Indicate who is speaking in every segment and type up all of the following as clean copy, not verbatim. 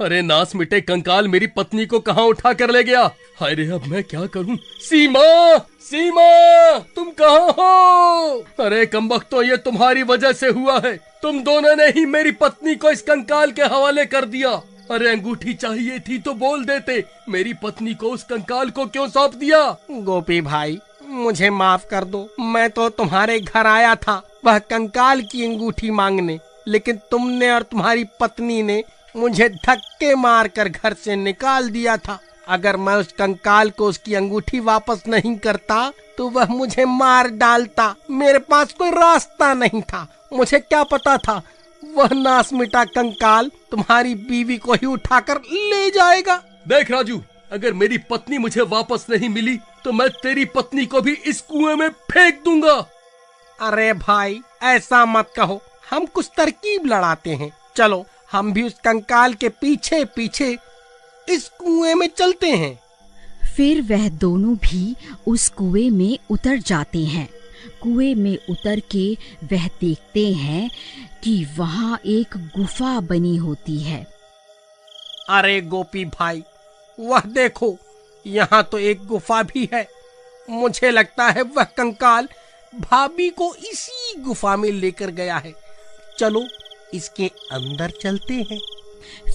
Speaker 1: अरे नास मिटे कंकाल मेरी पत्नी को कहाँ उठा कर ले गया। हाय रे, अब मैं क्या करूं। सीमा, सीमा, तुम कहाँ हो? अरे कमबख्तो, ये तुम्हारी वजह से हुआ है। तुम दोनों ने ही मेरी पत्नी को इस कंकाल के हवाले कर दिया। अरे अंगूठी चाहिए थी तो बोल देते, मेरी पत्नी को उस कंकाल को क्यों सौंप दिया?
Speaker 2: गोपी भाई, मुझे माफ कर दो। मैं तो तुम्हारे घर आया था वह कंकाल की अंगूठी मांगने, लेकिन तुमने और तुम्हारी पत्नी ने मुझे धक्के मारकर घर से निकाल दिया था। अगर मैं उस कंकाल को उसकी अंगूठी वापस नहीं करता तो वह मुझे मार डालता। मेरे पास कोई रास्ता नहीं था। मुझे क्या पता था वह नास मिटा कंकाल तुम्हारी बीवी को ही उठाकर ले जाएगा।
Speaker 1: देख राजू, अगर मेरी पत्नी मुझे वापस नहीं मिली तो मैं तेरी पत्नी को भी इस कुएं में फेंक दूंगा।
Speaker 2: अरे भाई, ऐसा मत कहो। हम कुछ तरकीब लड़ाते हैं। चलो हम भी उस कंकाल के पीछे पीछे इस कुएं में चलते हैं।
Speaker 3: फिर वह दोनों भी उस कुएं में उतर जाते हैं। कुएं में उतर के वह देखते हैं कि वहाँ एक गुफा बनी होती है।
Speaker 2: अरे गोपी भाई, वह देखो, यहाँ तो एक गुफा भी है। मुझे लगता है वह कंकाल भाभी को इसी गुफा में लेकर गया है। चलो इसके अंदर चलते हैं।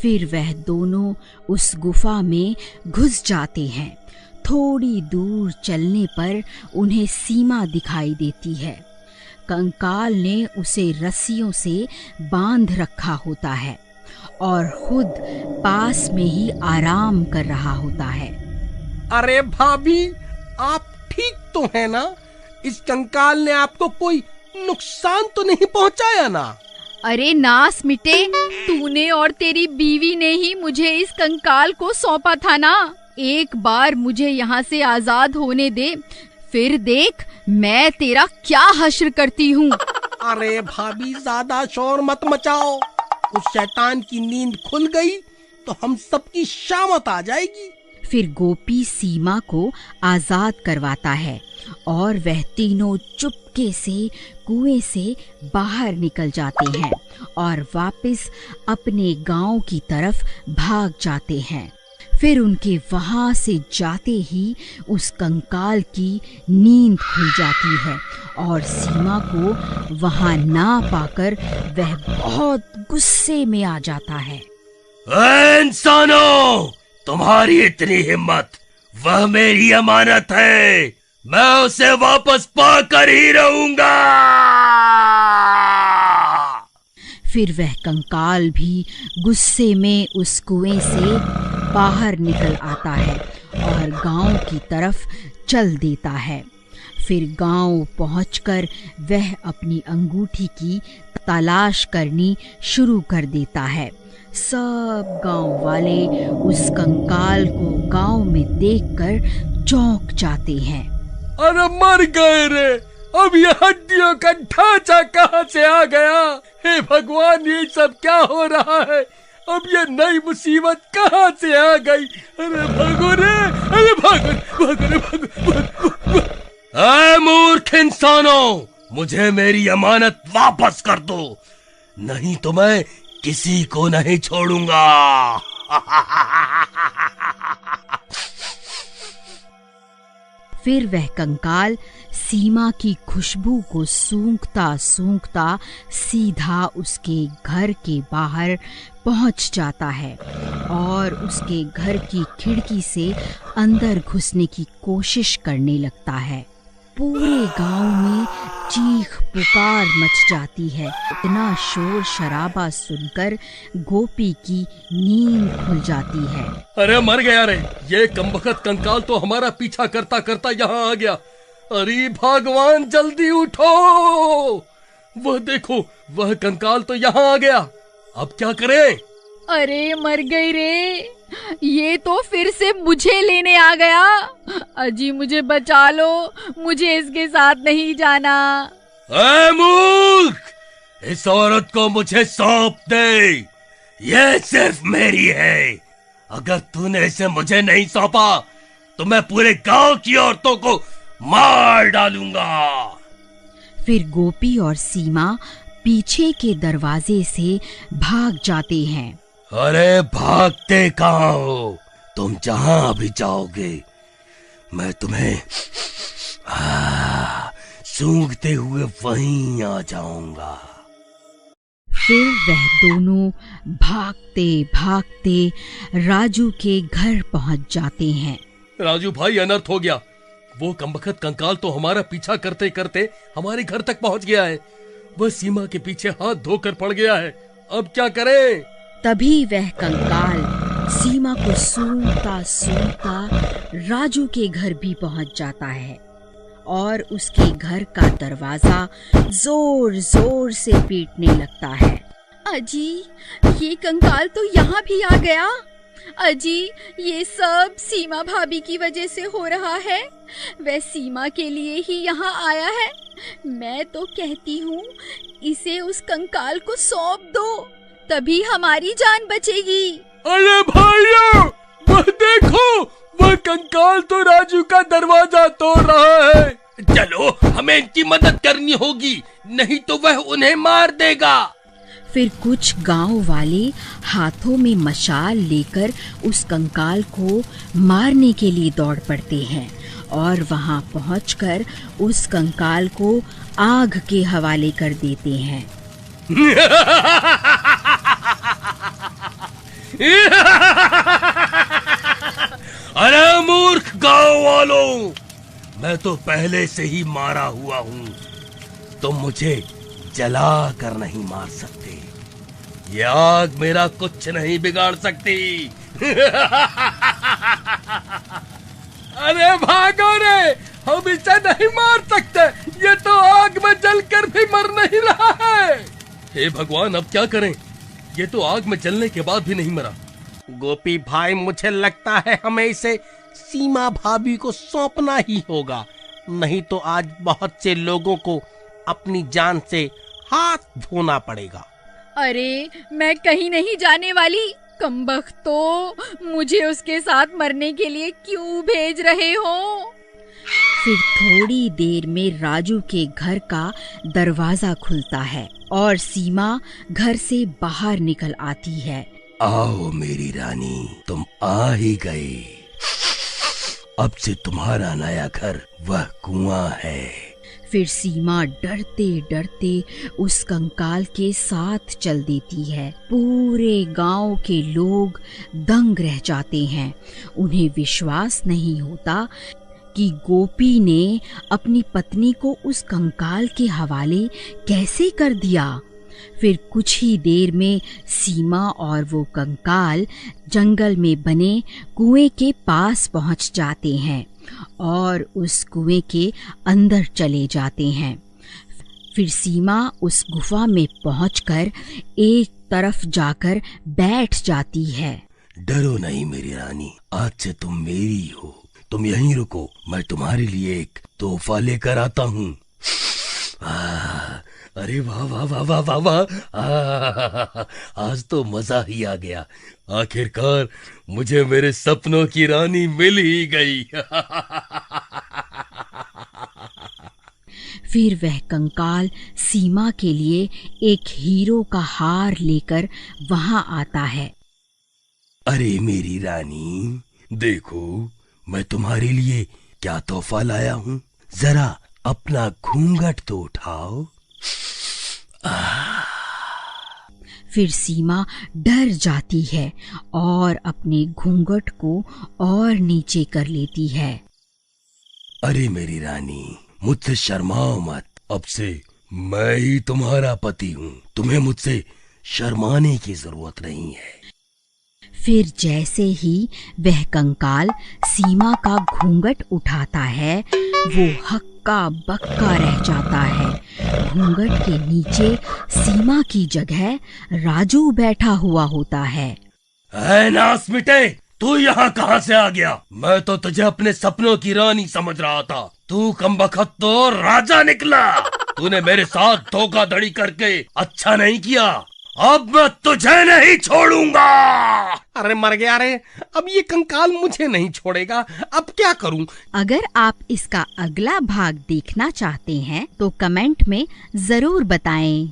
Speaker 3: फिर वह दोनों उस गुफा में घुस जाते हैं। थोड़ी दूर चलने पर उन्हें सीमा दिखाई देती है। कंकाल ने उसे रस्सियों से बांध रखा होता है और खुद पास में ही आराम कर रहा होता है।
Speaker 2: अरे भाभी, आप ठीक तो है ना? इस कंकाल ने आपको कोई नुकसान तो नहीं पहुंचाया ना?
Speaker 4: अरे नास मिटे, तूने और तेरी बीवी ने ही मुझे इस कंकाल को सौंपा था ना। एक बार मुझे यहाँ से आजाद होने दे, फिर देख मैं तेरा क्या हश्र करती हूँ।
Speaker 2: अरे भाभी, ज्यादा शोर मत मचाओ। उस शैतान की नींद खुल गई तो हम सबकी शामत आ जाएगी।
Speaker 3: फिर गोपी सीमा को आजाद करवाता है और वह तीनों चुपके से कुएं से बाहर निकल जाते हैं और वापस अपने गांव की तरफ भाग जाते हैं। फिर उनके वहां से जाते ही उस कंकाल की नींद खुल जाती है और सीमा को वहां ना पाकर वह बहुत गुस्से में आ जाता है।
Speaker 1: इंसानों, तुम्हारी इतनी हिम्मत! वह मेरी अमानत है, मैं उसे वापस पाकर ही रहूंगा।
Speaker 3: फिर वह कंकाल भी गुस्से में उस कुएं से बाहर निकल आता है और गांव की तरफ चल देता है। फिर गांव पहुंचकर वह अपनी अंगूठी की तलाश करनी शुरू कर देता है। सब गांव वाले उस कंकाल को गांव में देखकर चौंक जाते हैं।
Speaker 1: अरे मर गए रे! अब ये हड्डियों का ढांचा कहाँ से आ गया? हे भगवान, ये सब क्या हो रहा है? अब ये नई मुसीबत कहाँ से आ गई? अरे भागो रे! अरे भागो, भागो रे, भागो! ऐ मूर्ख इंसानों, मुझे मेरी अमानत वापस कर दो, नहीं तो मैं किसी को नहीं छोड़ूंगा।
Speaker 3: फिर वह कंकाल सीमा की खुशबू को सूंघता सूंघता सीधा उसके घर के बाहर पहुंच जाता है और उसके घर की खिड़की से अंदर घुसने की कोशिश करने लगता है। पूरे गांव में चीख पुकार मच जाती है। इतना शोर शराबा सुनकर गोपी की नींद खुल जाती है।
Speaker 1: अरे मर गया रे! ये कमबख्त कंकाल तो हमारा पीछा करता करता यहाँ आ गया। अरे भगवान, जल्दी उठो! वह देखो, वह कंकाल तो यहाँ आ गया। अब क्या करें?
Speaker 4: अरे मर गई रे! ये तो फिर से मुझे लेने आ गया। अजी मुझे बचा लो, मुझे इसके साथ नहीं जाना।
Speaker 1: ऐ मूर्ख, इस औरत को मुझे सौंप दे, ये सिर्फ मेरी है। अगर तूने इसे मुझे नहीं सौंपा तो मैं पूरे गांव की औरतों को मार डालूंगा।
Speaker 3: फिर गोपी और सीमा पीछे के दरवाजे से भाग जाते हैं।
Speaker 1: अरे भागते कहाँ हो? तुम जहां भी जाओगे मैं तुम्हें सूंघते हुए वहीं आ जाऊंगा।
Speaker 3: फिर वह दोनों भागते भागते राजू के घर पहुंच जाते हैं।
Speaker 1: राजू भाई, अनर्थ हो गया। वो कमबख्त कंकाल तो हमारा पीछा करते करते हमारे घर तक पहुंच गया है। वह सीमा के पीछे हाथ धोकर पड़ गया है। अब क्या करें?
Speaker 3: तभी वह कंकाल सीमा को सूंघता सूंघता राजू के घर भी पहुंच जाता है और उसके घर का दरवाजा जोर जोर से पीटने लगता है।
Speaker 4: अजी, ये कंकाल तो यहाँ भी आ गया। अजी, ये सब सीमा भाभी की वजह से हो रहा है। वह सीमा के लिए ही यहाँ आया है। मैं तो कहती हूँ इसे उस कंकाल को सौंप दो, तभी हमारी जान बचेगी।
Speaker 1: अरे भाइयों, वह देखो, वह कंकाल तो राजू का दरवाजा तोड़ रहा है। चलो, हमें इनकी मदद करनी होगी, नहीं तो वह उन्हें मार देगा।
Speaker 3: फिर कुछ गांव वाले हाथों में मशाल लेकर उस कंकाल को मारने के लिए दौड़ पड़ते हैं और वहां पहुंचकर उस कंकाल को आग के हवाले कर देते हैं।
Speaker 1: अरे मूर्ख गांव वालों, मैं तो पहले से ही मारा हुआ हूँ। तुम मुझे जला कर नहीं मार सकते। ये आग मेरा कुछ नहीं बिगाड़ सकती। अरे भागो रे, हम इसे नहीं मार सकते। ये तो आग में जलकर भी मर नहीं रहा है। हे भगवान, अब क्या करें? ये तो आग में जलने के बाद भी नहीं मरा।
Speaker 2: गोपी भाई, मुझे लगता है हमें इसे सीमा भाभी को सौंपना ही होगा, नहीं तो आज बहुत से लोगों को अपनी जान से हाथ धोना पड़ेगा।
Speaker 4: अरे, मैं कहीं नहीं जाने वाली। कमबख्त तो मुझे उसके साथ मरने के लिए क्यों भेज रहे हो?
Speaker 3: फिर थोड़ी देर में राजू के घर का दरवाजा खुलता है और सीमा घर से बाहर निकल आती है।
Speaker 1: आओ मेरी रानी, तुम आ ही गई। अब से तुम्हारा नया घर वह कुआं है।
Speaker 3: फिर सीमा डरते डरते उस कंकाल के साथ चल देती है। पूरे गांव के लोग दंग रह जाते हैं। उन्हें विश्वास नहीं होता कि गोपी ने अपनी पत्नी को उस कंकाल के हवाले कैसे कर दिया। फिर कुछ ही देर में सीमा और वो कंकाल जंगल में बने कुएं के पास पहुंच जाते हैं और उस कुएं के अंदर चले जाते हैं। फिर सीमा उस गुफा में पहुंचकर एक तरफ जाकर बैठ जाती है।
Speaker 1: डरो नहीं मेरी रानी, आज से तुम मेरी हो। तुम यहीं रुको, मैं तुम्हारे लिए एक तोहफा लेकर आता हूँ। अरे वाह वाह वाह वाह वाह वाह, आज तो मजा ही आ गया। आखिरकार मुझे मेरे सपनों की रानी मिल ही गई।
Speaker 3: फिर वह कंकाल सीमा के लिए एक हीरो का हार लेकर वहां आता है।
Speaker 1: अरे मेरी रानी, देखो मैं तुम्हारे लिए क्या तोहफा लाया हूँ। जरा अपना घूंघट तो उठाओ।
Speaker 3: फिर सीमा डर जाती है और अपने घूंघट को और नीचे कर लेती है।
Speaker 1: अरे मेरी रानी, मुझसे शर्माओ मत। अब से मैं ही तुम्हारा पति हूँ। तुम्हें मुझसे शर्माने की जरूरत नहीं है।
Speaker 3: फिर जैसे ही वह कंकाल सीमा का घूंघट उठाता है, वो हक्का बक्का रह जाता है। घूंघट के नीचे सीमा की जगह राजू बैठा हुआ होता है।
Speaker 1: ऐ नास मिटे, तू यहाँ कहाँ से आ गया? मैं तो तुझे अपने सपनों की रानी समझ रहा था। तू कमबख्त तो राजा निकला। तूने मेरे साथ धोखाधड़ी करके अच्छा नहीं किया। अब मैं तुझे नहीं छोड़ूंगा।
Speaker 2: अरे मर गया रे, अब ये कंकाल मुझे नहीं छोड़ेगा। अब क्या करूं?
Speaker 3: अगर आप इसका अगला भाग देखना चाहते हैं तो कमेंट में जरूर बताएं।